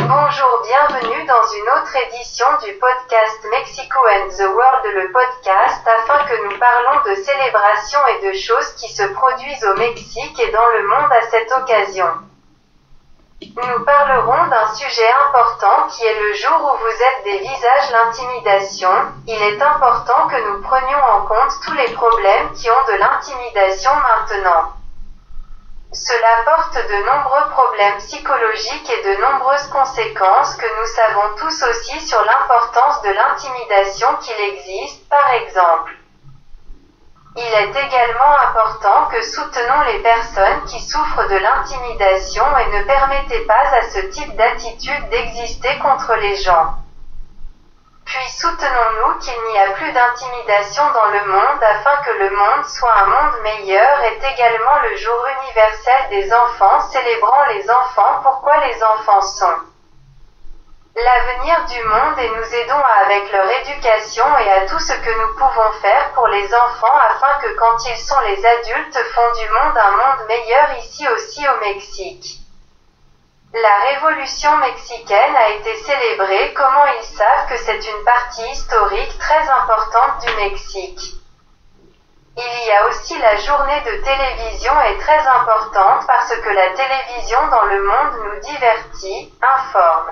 Bonjour, bienvenue dans une autre édition du podcast Mexico and the World, le podcast afin que nous parlons de célébrations et de choses qui se produisent au Mexique et dans le monde à cette occasion. Nous parlerons d'un sujet important qui est le jour où vous êtes des visages l'intimidation. Il est important que nous prenions en compte tous les problèmes qui ont de l'intimidation maintenant. Cela porte de nombreux problèmes psychologiques et de nombreuses conséquences que nous savons tous aussi sur l'importance de l'intimidation qu'il existe, par exemple. Il est également important que soutenons les personnes qui souffrent de l'intimidation et ne permettez pas à ce type d'attitude d'exister contre les gens. Puis soutenons-nous qu'il n'y a plus d'intimidation dans le monde afin que le monde soit un monde meilleur est également le jour universel des enfants célébrant les enfants pourquoi les enfants sont l'avenir du monde et nous aidons avec leur éducation et à tout ce que nous pouvons faire pour les enfants afin que quand ils sont les adultes font du monde un monde meilleur ici aussi au Mexique. La révolution mexicaine a été célébrée, comment ils savent que c'est une partie historique très importante du Mexique. Il y a aussi la journée de télévision est très importante parce que la télévision dans le monde nous divertit, informe.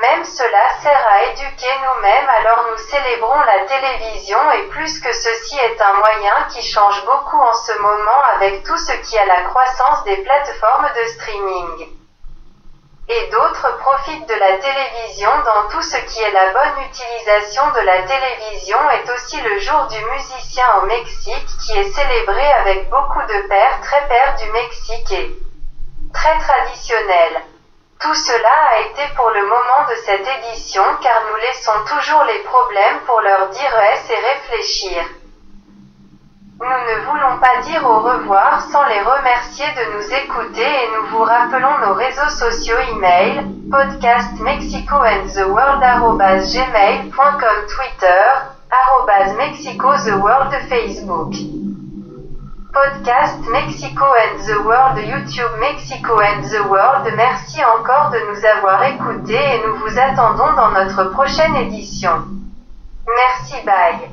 Même cela sert à éduquer nous-mêmes alors nous célébrons la télévision et plus que ceci est un moyen qui change beaucoup en ce moment avec tout ce qui est la croissance des plateformes de streaming. Et d'autres profitent de la télévision dans tout ce qui est la bonne utilisation de la télévision est aussi le jour du musicien au Mexique qui est célébré avec beaucoup de pères du Mexique et très traditionnel. Tout cela a été pour le moment de cette édition car nous laissons toujours les problèmes pour leur dire et réfléchir. Nous ne voulons pas dire au revoir sans les remercier de nous écouter et nous vous rappelons nos réseaux sociaux email, podcast Mexico and the World @gmail.com Twitter, @Mexico the World Facebook. Podcast Mexico and the World YouTube Mexico and the World. Merci encore de nous avoir écoutés et nous vous attendons dans notre prochaine édition. Merci, bye.